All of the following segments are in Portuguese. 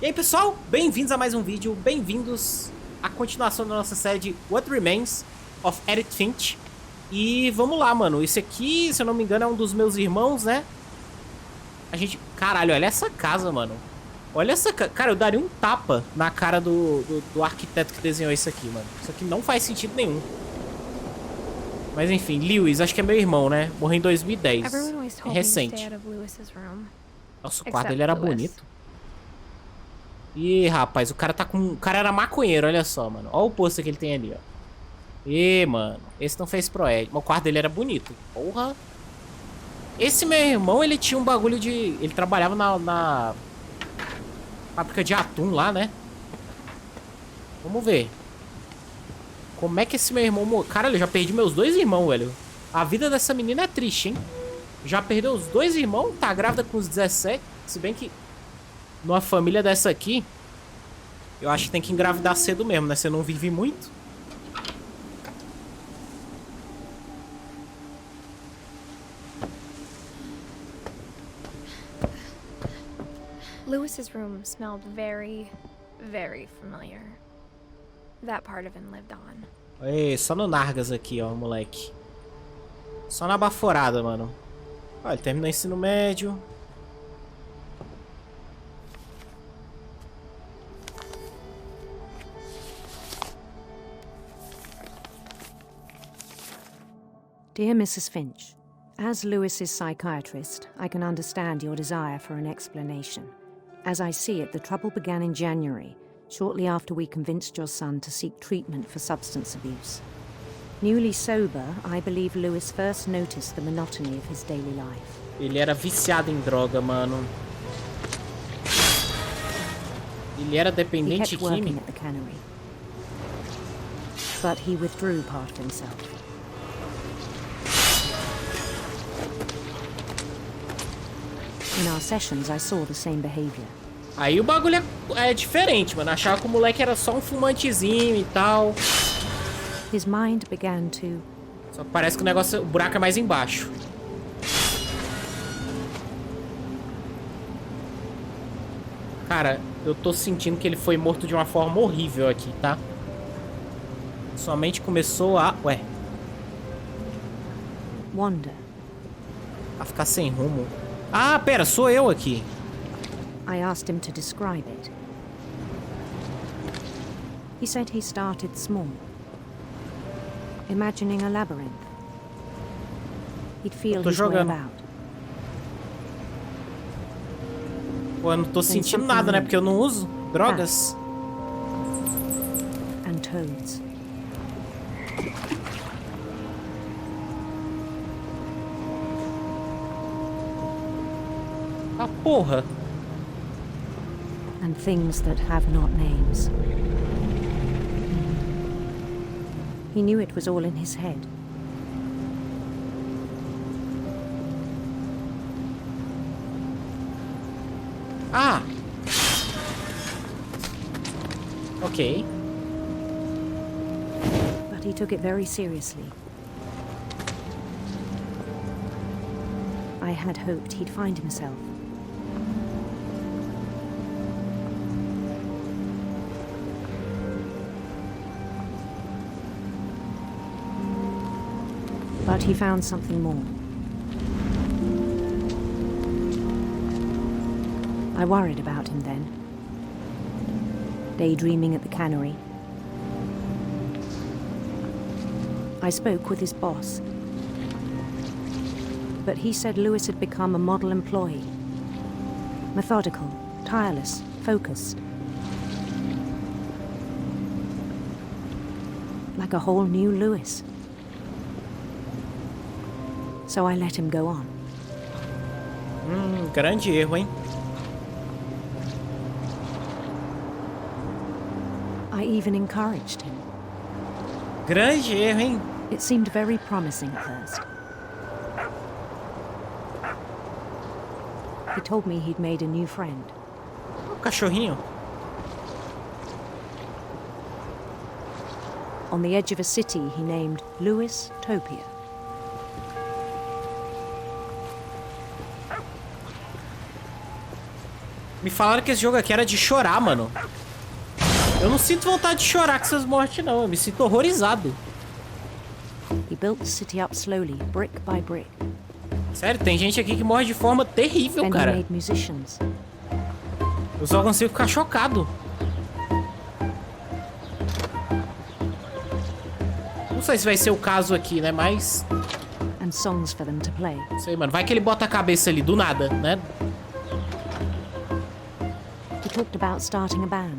E aí pessoal, bem-vindos a mais um vídeo, bem-vindos à continuação da nossa série de What Remains of EDITH FINCH. E vamos lá, mano, esse aqui, se eu não me engano, é um dos meus irmãos, né? A gente... Caralho, olha essa casa, mano. Olha essa casa, cara, eu daria um tapa na cara do arquiteto que desenhou isso aqui, mano. Isso aqui não faz sentido nenhum. Mas enfim, Lewis, acho que é meu irmão, né? Morreu em 2010, é recente. Nossa, o quarto dele era bonito. Ih, rapaz, o cara tá com... O cara era maconheiro, olha só, mano. Olha o pôster que ele tem ali, ó. Ih, mano, esse não fez pro Ed. Mas o quarto dele era bonito. Porra. Esse meu irmão, ele tinha um bagulho de... Ele trabalhava na fábrica de atum lá, né? Vamos ver. Como é que esse meu irmão... Cara, eu já perdi meus dois irmãos, velho. A vida dessa menina é triste, hein? Já perdeu os dois irmãos, tá grávida com os 17. Se bem que... Numa família dessa aqui, eu acho que tem que engravidar cedo mesmo, né? Você não vive muito. Lewis's room smelled very, very familiar. That part of him lived on. Ei, só no Nargas aqui, ó, moleque. Só na baforada, mano. Ó, ele terminou o ensino médio. Dear Mrs. Finch, as Lewis's psychiatrist, I can understand your desire for an explanation. As I see it, the trouble began in January, shortly after we convinced your son to seek treatment for substance abuse. Newly sober, I believe Lewis first noticed the monotony of his daily life. Ele era viciado em droga, mano. Ele era dependente He kept working químico. at the cannery, but he withdrew part of himself. In our sessions, I saw the same behavior. Aí o bagulho é diferente, mano. Achava que o moleque era só um fumantezinho e tal. His mind began to... Só que parece que o negócio, o buraco é mais embaixo. Cara, eu tô sentindo que ele foi morto de uma forma horrível aqui, tá? Somente começou a... Ué. wander. A ficar sem rumo. Ah, pera, sou eu aqui. I asked him to describe it. He said he started small, imagining a labyrinth. He'd feel his way about. Pô, eu não tô sentindo nada, né? Porque eu não uso drogas. And toads. Ah, porra. And things that have not names. He knew it was all in his head. Ah. Ok. But he took it very seriously. I had hoped he'd find himself. But he found something more. I worried about him then. Daydreaming at the cannery. I spoke with his boss. But he said Lewis had become a model employee. Methodical, tireless, focused. Like a whole new Lewis. So I let him go on. Grande erro, hein? I even encouraged him. Grande erro, hein? It seemed very promising at first. He told me he'd made a new friend. O cachorrinho. On the edge of a city he named Lewis Topia. Me Me falaram que esse jogo aqui era de chorar, mano. Eu não sinto vontade de chorar com essas mortes, não. Eu me sinto horrorizado. He built the city up slowly, brick by brick. Sério, tem gente aqui que morre de forma terrível, Then he cara. made musicians. Eu só consigo ficar chocado. Não sei se vai ser o caso aqui, né? Mas... And songs for them to play. Não sei, mano. Vai que ele bota a cabeça ali do nada, né? He talked about starting a band.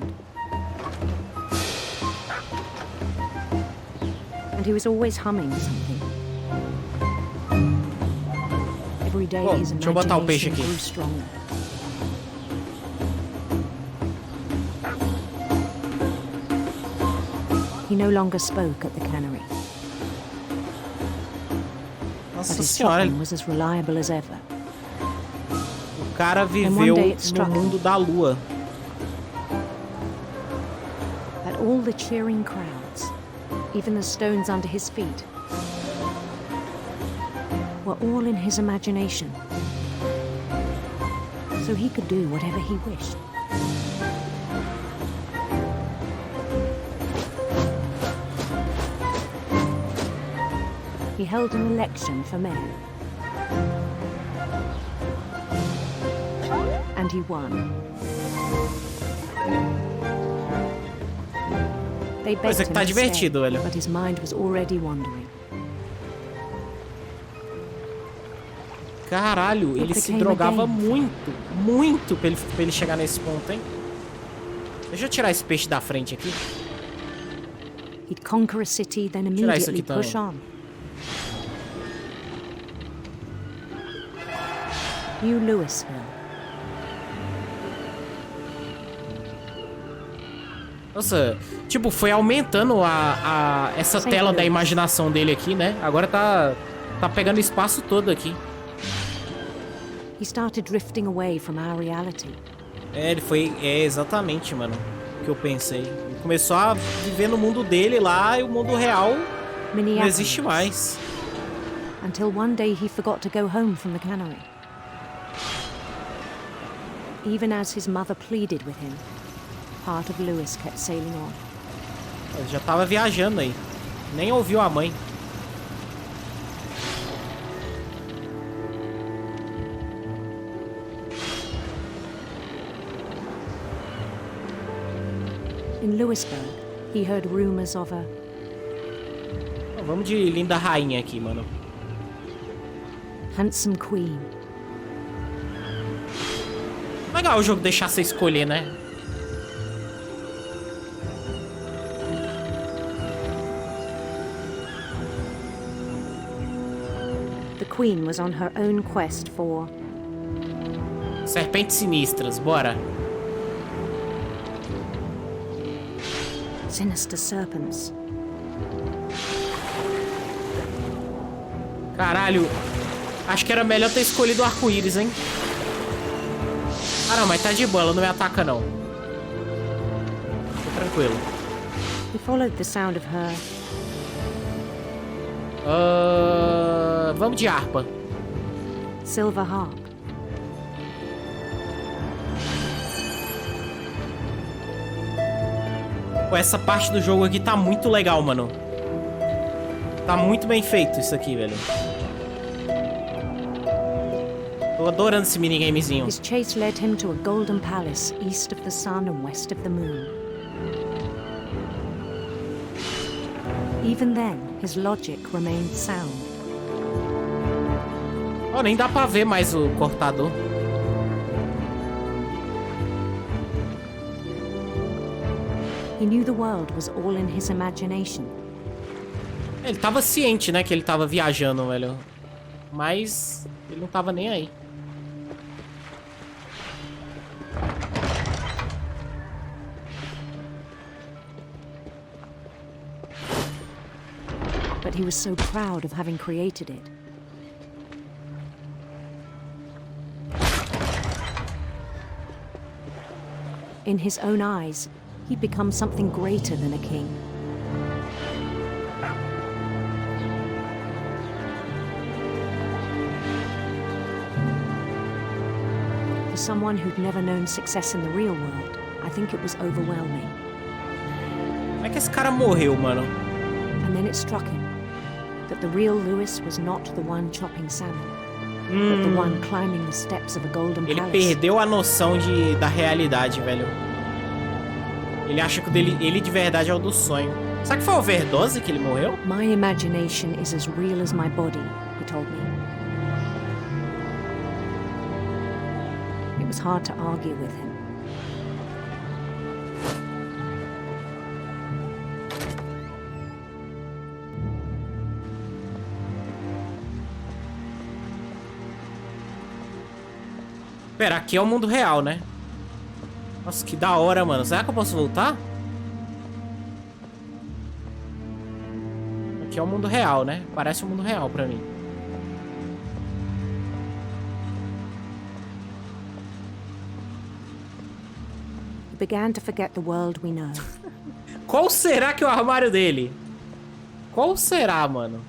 And he was always humming something. Every day Oh, his deixa eu botar o peixe imagination aqui. grew stronger. He no longer spoke at the cannery, but Nossa his senhora. chopping was as reliable as ever. O cara viveu one day it no struck mundo da lua. That all the cheering crowds, even the stones under his feet, were all in his imagination, so he could do whatever he wished. He held an election for mayor, and he won. They begged Mas é que him tá to stay, divertido, velho. but his mind was already wandering. Caralho, ele se drogava muito pra ele chegar nesse ponto, hein? Deixa eu tirar esse peixe da frente aqui. He'd conquer a city, then Tirar isso immediately aqui push também. on. New Louisville. Nossa, tipo, foi aumentando essa Sem tela da Deus. imaginação dele aqui, né? Agora tá pegando espaço todo aqui. He started drifting away from our reality. Ele foi... É exatamente, mano, o que eu pensei. Ele começou a viver no mundo dele lá e o mundo real não existe mais. Until one day he forgot to go home from the cannery. Even as his mother pleaded with him, part of Lewis kept sailing on. Ele já tava viajando aí. Nem ouviu a mãe. In Louisburg, he heard rumors of a Vamos de linda rainha aqui, mano. handsome queen. Legal o jogo deixar você escolher, né? The queen was on her own quest for Serpentes sinistras, bora. sinister serpents. Caralho. Acho que era melhor ter escolhido o arco-íris, hein? Ah, não, mas tá de boa, ela não me ataca, não. Tô tranquilo. He followed the sound of her Vamos de harpa. silver harp. Pô, essa parte do jogo aqui tá muito legal, mano. Tá muito bem feito isso aqui, velho. Tô adorando esse minigamezinho. His chase led him to a golden palace east of the sun and west of the moon. Even then, his logic remained sound. Oh, nem dá pra ver mais o cortador. He knew the world was all in his imagination. Ele tava ciente, né, que ele tava viajando, velho. Mas ele não tava nem aí. But he was so proud of having created it. In his own eyes, he'd become something greater than a king. The someone who'd never known success in the real world, I think it was overwhelming. Como é que esse cara morreu, mano? And then it struck him that the real Lewis was not the one chopping salmon, but the one climbing the steps of a golden Ele palace. perdeu a noção da realidade, velho. Ele acha que ele de verdade é o do sonho. Será que foi a overdose que ele morreu? My imagination is as real as my body, he told me. It was hard to argue with him. Pera, aqui é o mundo real, né? Nossa, que da hora, mano. Será que eu posso voltar? Aqui é o mundo real, né? Parece o mundo real pra mim. He began to forget the world we know. Qual será que é o armário dele? Qual será, mano?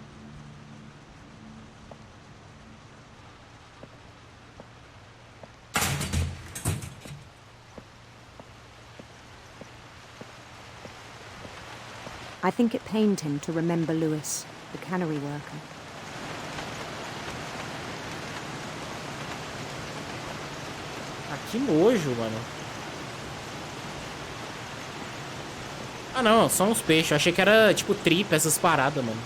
I think it pained him to remember Lewis, the cannery worker. Ah, que nojo, mano. Ah, não, são os peixes. Eu achei que era, tipo, tripa, essas paradas, mano.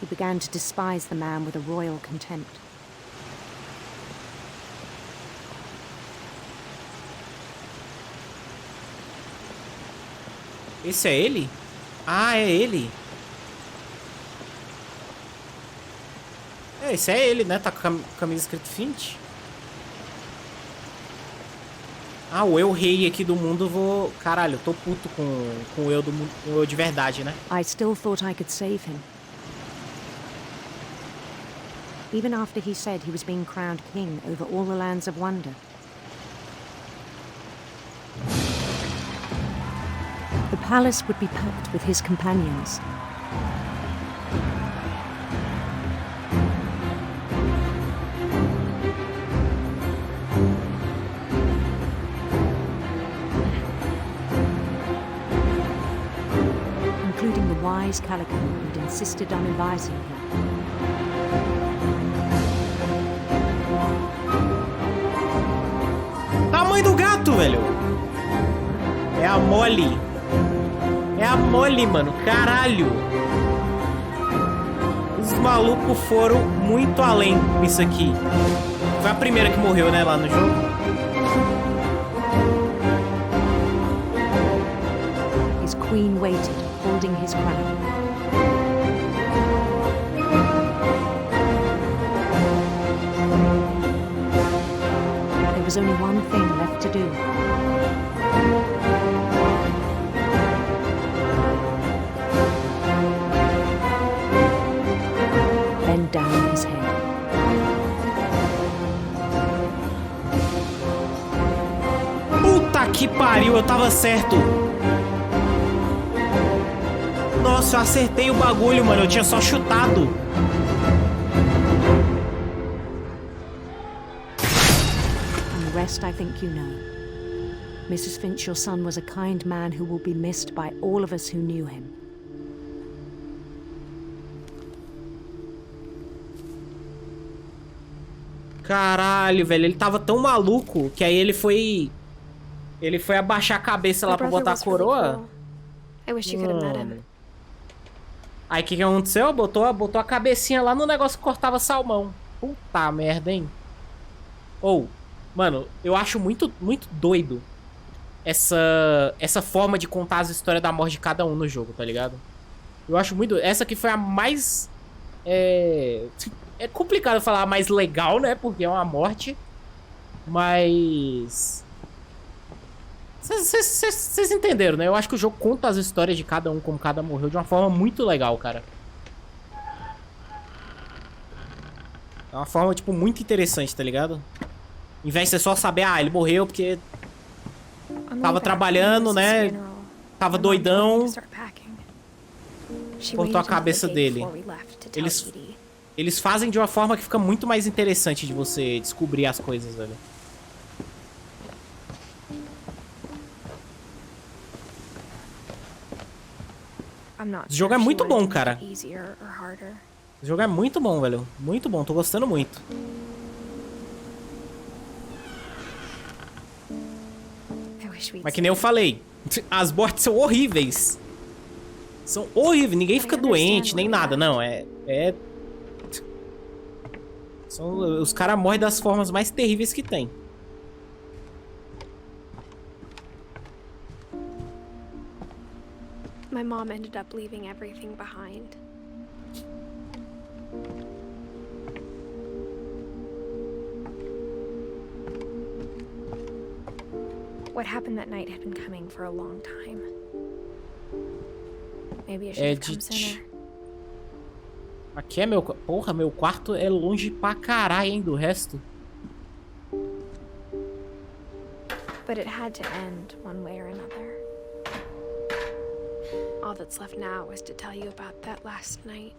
He began to despise the man with a royal contempt. Esse é ele? Ah, é ele. É, esse é ele, né? Tá com a camisa escrito Finch. Ah, o eu rei aqui do mundo, vou... Caralho, eu tô puto com o eu do mundo, com o eu de verdade, né? I still thought I could save him. Even after he said he was being crowned king over all the lands of wonder. The palace would be packed with his companions. Including the wise Calico who'd insisted on advising him. Tamanho do gato, velho! É a Molly. É a Molly, mano. Caralho. Os malucos foram muito além nisso aqui. Foi a primeira que morreu, né, lá no jogo. His queen waited, holding his crown. There was only one thing left to do. Bend down his head. Puta que pariu, eu tava certo. Nossa, eu acertei o bagulho, mano. Eu tinha só chutado. And the rest I think you know. Mrs. Finch, your son was a kind man who will be missed by all of us who knew him. Caralho, velho. Ele tava tão maluco que aí ele foi... Ele foi abaixar a cabeça lá pra botar a coroa. I wish you could have met him. Aí o que aconteceu? Botou a cabecinha lá no negócio que cortava salmão. Puta merda, hein? Ou, mano, eu acho muito doido essa forma de contar as histórias da morte de cada um no jogo, tá ligado? Eu acho muito... Essa aqui foi a mais... É complicado falar a mais legal, né? Porque é uma morte. Mas... Vocês entenderam, né? Eu acho que o jogo conta as histórias de cada um, como cada morreu, de uma forma muito legal, cara. É uma forma, tipo, muito interessante, tá ligado? Em vez de você só saber, ah, ele morreu porque... Tava trabalhando, né? Tava doidão. Cortou a cabeça dele. Eles fazem de uma forma que fica muito mais interessante de você descobrir as coisas, velho. Esse jogo é muito bom, cara. Esse jogo é muito bom, velho. Muito bom, tô gostando muito. Mas que nem eu falei, as mortes são horríveis. São horríveis, ninguém fica doente, nem nada, não. Os caras morrem das formas mais terríveis que tem. My mom ended up leaving everything behind. What happened that night had been coming for a long time. Maybe I should have come sooner. Aqui é meu... Porra, meu quarto é longe pra caralho, hein, do resto. But it had to end one way or another. All that's left now is to tell you about that last night.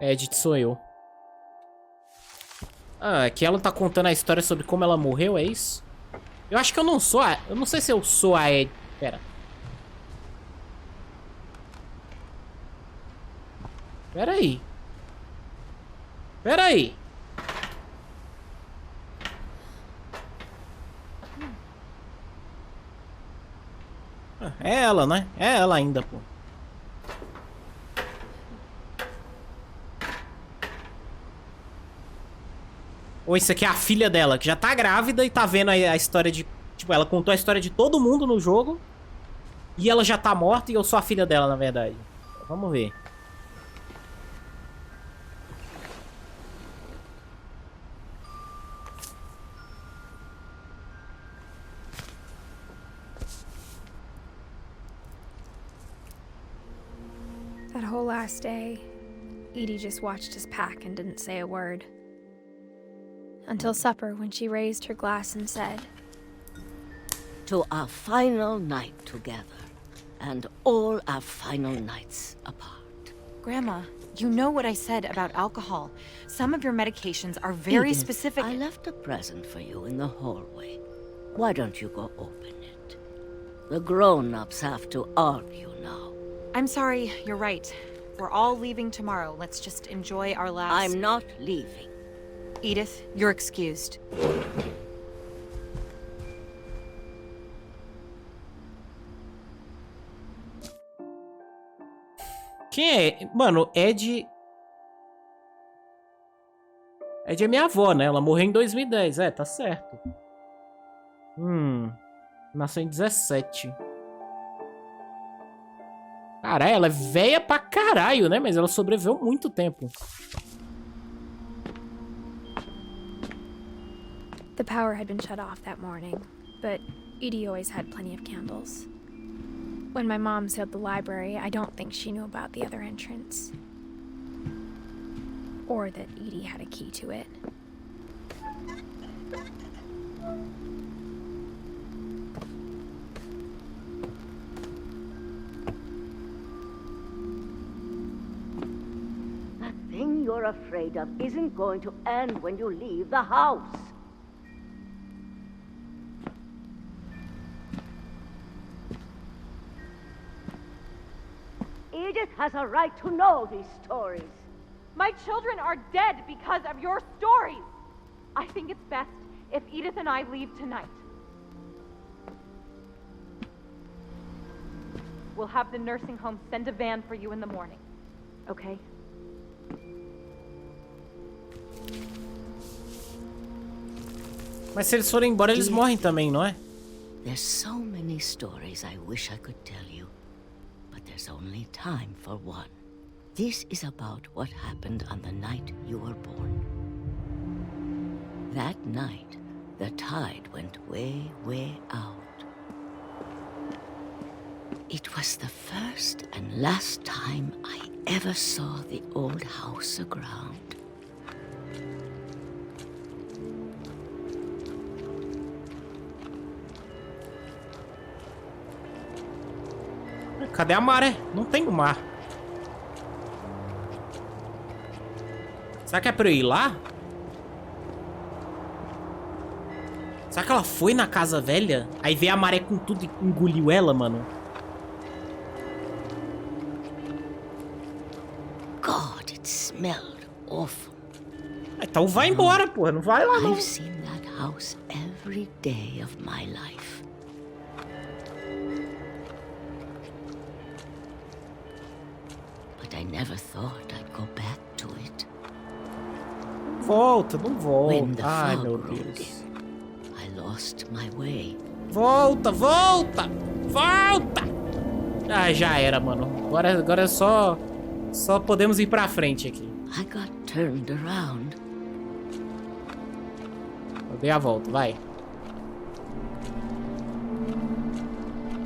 Edith sou eu. Ah, aqui ela tá contando a história sobre como ela morreu, é isso? Eu acho que eu não sou a... Eu não sei se eu sou a Edith. Pera. Pera aí. Pera aí. É ela, né? É ela ainda, pô. Ou isso aqui é a filha dela, que já tá grávida e tá vendo a história de... Tipo, ela contou a história de todo mundo no jogo. E ela já tá morta e eu sou a filha dela, na verdade. Vamos ver. That whole last day, Edie just watched us pack and didn't say a word. Until supper, when she raised her glass and said, "To our final night together, and all our final nights apart." Grandma, you know what I said about alcohol. Some of your medications are very specific. I left a present for you in the hallway. Why don't you go open it? The grown-ups have to argue now. I'm sorry, you're right. We're all leaving tomorrow. Let's just enjoy our last... I'm not leaving. Edith, you're excused. Quem é? Mano, Ed... Ed é minha avó, né? Ela morreu em 2010. É, tá certo. Nasceu em 17. Caralho, ela é velha pra caralho, né? Mas ela sobreviveu muito tempo. The power had been shut off that morning, but Edie always had plenty of candles. When my mom sealed the library, I don't think she knew about the other entrance. Or that Edie had a key to it. That thing you're afraid of isn't going to end when you leave the house. Edith has a right to know these stories. My children are dead because of your stories. I think it's best if Edith and I leave tonight. We'll have the nursing home send a van for you in the morning. Okay? Mas se eles forem embora, eles morrem também, não é? There's so many stories I wish I could tell you. There's only time for one. This is about what happened on the night you were born. That night, the tide went way, way out. It was the first and last time I ever saw the old house aground. Cadê a maré? Não tem o mar. Será que é pra eu ir lá? Será que ela foi na casa velha? Aí veio a maré com tudo e engoliu ela, mano. God, it smelled awful. Então vai embora, porra. Não vai lá, não. I've seen that house every day of my life. But I never thought I'd go back to it. Volta, não When the volta. Ai, fog meu rolled Deus. in, I lost my way. Volta, volta! Volta! Ah, já era, mano. Agora é só podemos ir pra frente aqui. I got turned around. Eu dei a volta, vai.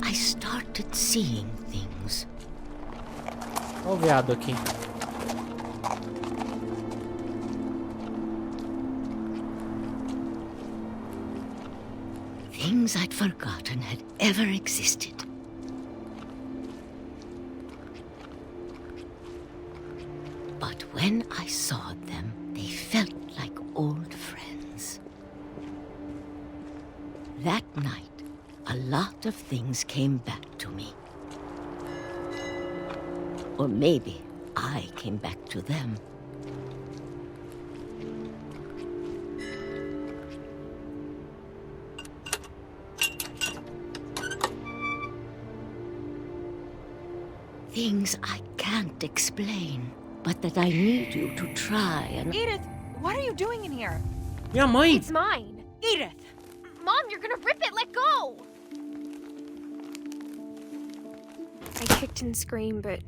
I started seeing things. Olha o veado aqui. Things I'd forgotten had ever existed. But when I saw them, they felt like old friends. That night, a lot of things came back to me. Or maybe I came back to them. Things I can't explain, but that I need you to try and... Edith, what are you doing in here? Minha mãe! It's mine. Edith! Mom, you're gonna rip it. Let go. I kicked and screamed, but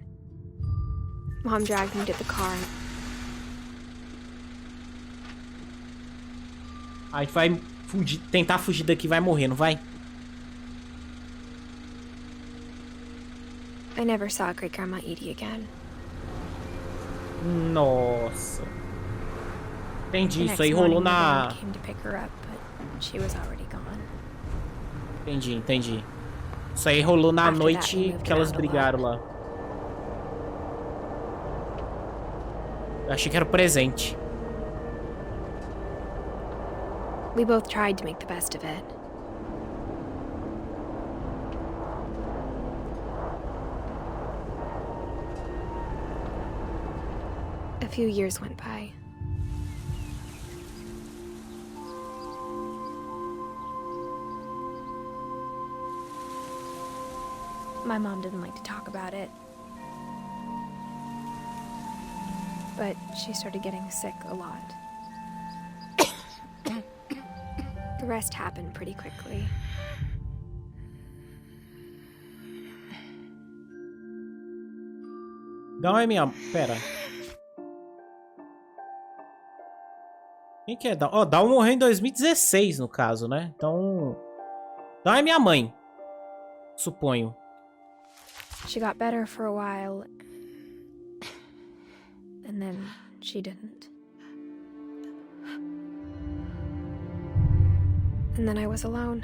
Mom dragged me to the car. A gente vai tentar fugir daqui, vai morrer, não vai? I never saw Great Grandma Edie again. Nossa. Entendi, The isso aí next rolou morning, my na... dad came to pick her up, but she was already gone. Entendi. Isso aí rolou na After that, we noite moved que elas around a brigaram lá. Eu achei que era o presente. We both tried to make the best of it. A few years went by. My mom didn't like to talk about it. But she started getting sick a lot. The rest happened pretty quickly. Dá é minha... Pera. Quem que é Dal? Ó, Dal morreu em 2016, no caso, né? Então... Dal é minha mãe. Suponho. She got better for a while, and then she didn't. And then I was alone.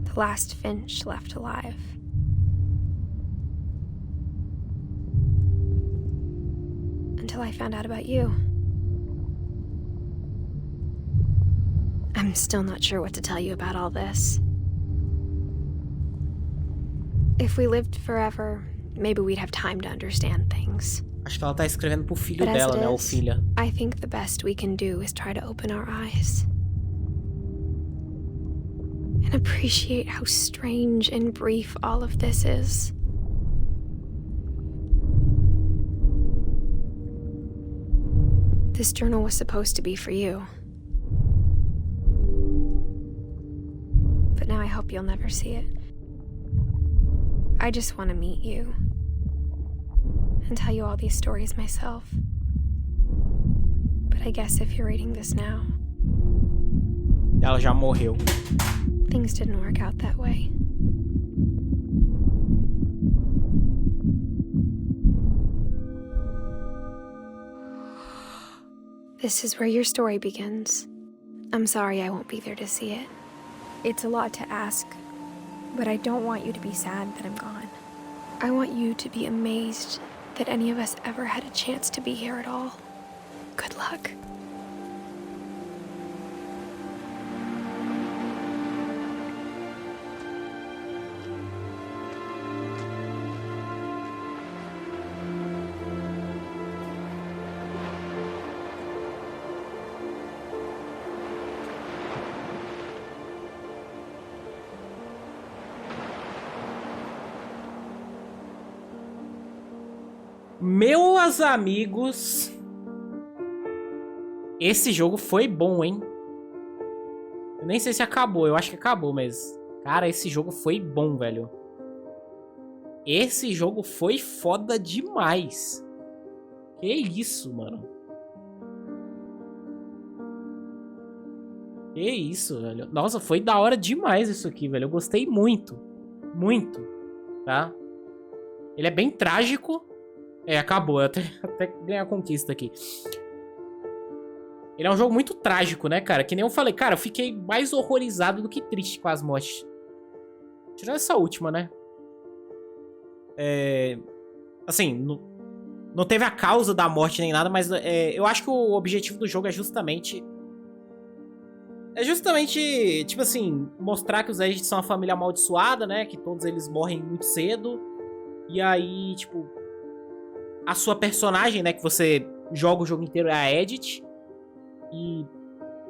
The last Finch left alive. Until I found out about you. I'm still not sure what to tell you about all this. If we lived forever, maybe we'd have time to understand things. Acho que ela tá escrevendo pro filho But as dela, it né? Ou is, filha. I think the best we can do is try to open our eyes. And appreciate how strange and brief all of this is. This journal was supposed to be for you. But now I hope you'll never see it. I just want to meet you. And tell you all these stories myself. But I guess if you're reading this now, Ela já morreu. things didn't work out that way. This is where your story begins. I'm sorry I won't be there to see it. It's a lot to ask, but I don't want you to be sad that I'm gone. I want you to be amazed that any of us ever had a chance to be here at all. Good luck. Meus amigos, esse jogo foi bom, hein? Eu nem sei se acabou, eu acho que acabou, mas... Cara, esse jogo foi bom, velho. Esse jogo foi foda demais. Que isso, mano. Que isso, velho. Nossa, foi da hora demais isso aqui, velho. Eu gostei muito. Muito, tá? Ele é bem trágico. É, acabou. Eu até ganhei a conquista aqui. Ele é um jogo muito trágico, né, cara? Que nem eu falei. Cara, eu fiquei mais horrorizado do que triste com as mortes. Tirando essa última, né? Assim, não teve a causa da morte nem nada, mas eu acho que o objetivo do jogo é justamente... tipo assim, mostrar que os Edith são uma família amaldiçoada, né? Que todos eles morrem muito cedo. E aí, tipo... A sua personagem, né, que você joga o jogo inteiro é a Edith. E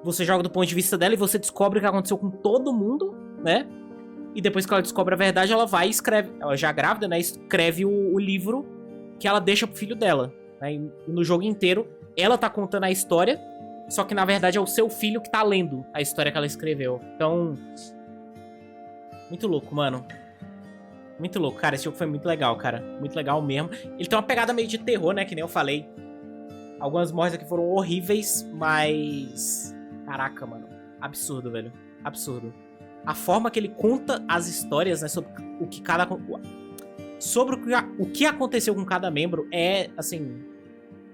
você joga do ponto de vista dela e você descobre o que aconteceu com todo mundo, né? E depois que ela descobre a verdade, ela vai e escreve... Ela já grávida, né? Escreve o livro que ela deixa pro filho dela. Né? E no jogo inteiro, ela tá contando a história. Só que, na verdade, é o seu filho que tá lendo a história que ela escreveu. Então... Muito louco, mano. Muito louco, cara. Esse jogo foi muito legal, cara. Muito legal mesmo. Ele tem uma pegada meio de terror, né? Que nem eu falei. Algumas mortes aqui foram horríveis, mas... Caraca, mano. Absurdo, velho. Absurdo. A forma que ele conta as histórias, né? Sobre o que cada... Sobre o que aconteceu com cada membro é, assim...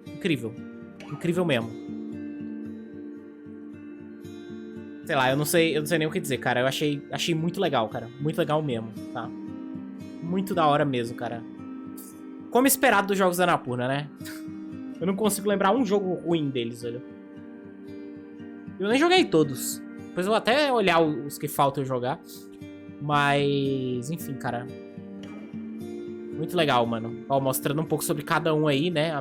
Incrível. Incrível mesmo. Sei lá, eu não sei nem o que dizer, cara. Eu achei muito legal, cara. Muito legal mesmo, tá? Muito da hora mesmo, cara. Como esperado dos jogos da Annapurna, né? Eu não consigo lembrar um jogo ruim deles, velho. Eu nem joguei todos. Depois eu vou até olhar os que faltam eu jogar. Mas, enfim, cara. Muito legal, mano. Ó, mostrando um pouco sobre cada um aí, né?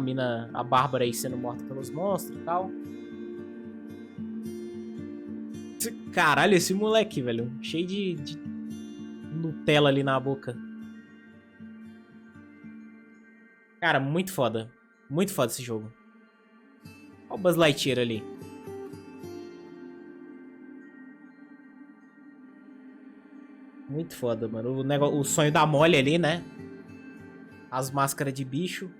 A Bárbara aí sendo morta pelos monstros e tal. Caralho, esse moleque, velho. Cheio de Nutella ali na boca. Cara, muito foda. Muito foda esse jogo. Olha o Buzz Lightyear ali. Muito foda, mano. O sonho da Molly ali, né? As máscaras de bicho.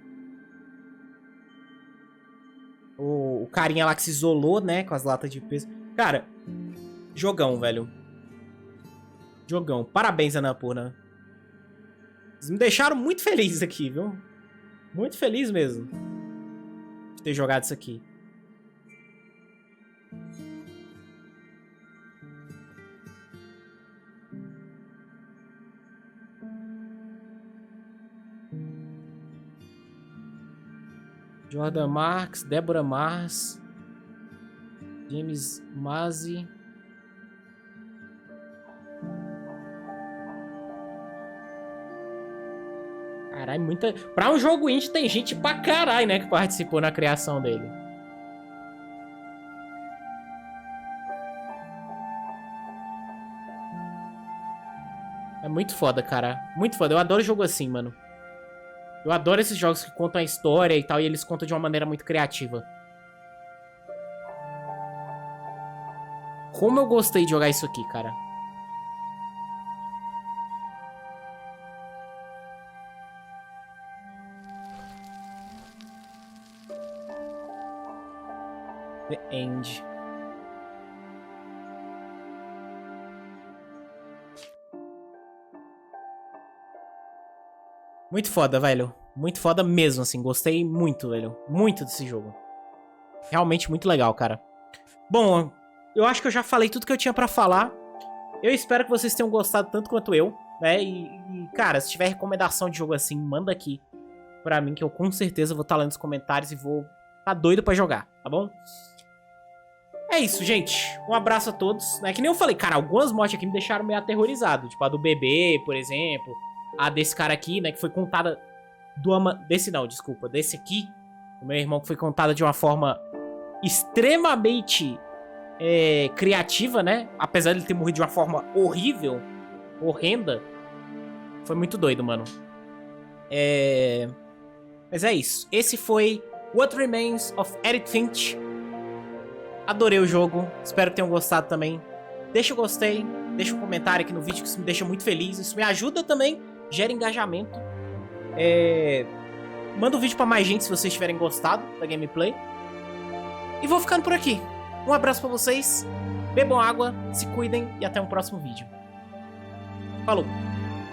O carinha lá que se isolou, né? Com as latas de peso. Cara, jogão, velho. Jogão. Parabéns, Annapurna. Vocês me deixaram muito feliz aqui, viu? Muito feliz mesmo de ter jogado isso aqui. Jordan Marks, Deborah Mars, James Mazzi. Caralho, muita... Pra um jogo indie tem gente pra caralho, né, que participou na criação dele. É muito foda, cara. Muito foda. Eu adoro jogo assim, mano. Eu adoro esses jogos que contam a história e tal, e eles contam de uma maneira muito criativa. Como eu gostei de jogar isso aqui, cara. The End. Muito foda, velho. Muito foda mesmo, assim. Gostei muito, velho. Muito desse jogo. Realmente muito legal, cara. Bom, eu acho que eu já falei tudo que eu tinha pra falar. Eu espero que vocês tenham gostado tanto quanto eu, né? E E, cara, se tiver recomendação de jogo assim, manda aqui pra mim, que eu com certeza vou estar lendo nos comentários e vou tá doido pra jogar, tá bom? É isso, gente. Um abraço a todos. Que nem eu falei, cara, algumas mortes aqui me deixaram meio aterrorizado. Tipo, a do bebê, por exemplo. A desse cara aqui, né, que foi contada desse aqui. O meu irmão, que foi contada de uma forma extremamente criativa, né? Apesar de ele ter morrido de uma forma horrível, horrenda. Foi muito doido, mano. Mas é isso. Esse foi What Remains of Edith Finch. Adorei o jogo. Espero que tenham gostado também. Deixa o gostei. Deixa um comentário aqui no vídeo, que isso me deixa muito feliz. Isso me ajuda também. Gera engajamento. Manda o vídeo pra mais gente se vocês tiverem gostado da gameplay. E vou ficando por aqui. Um abraço pra vocês. Bebam água, se cuidem e até um próximo vídeo. Falou!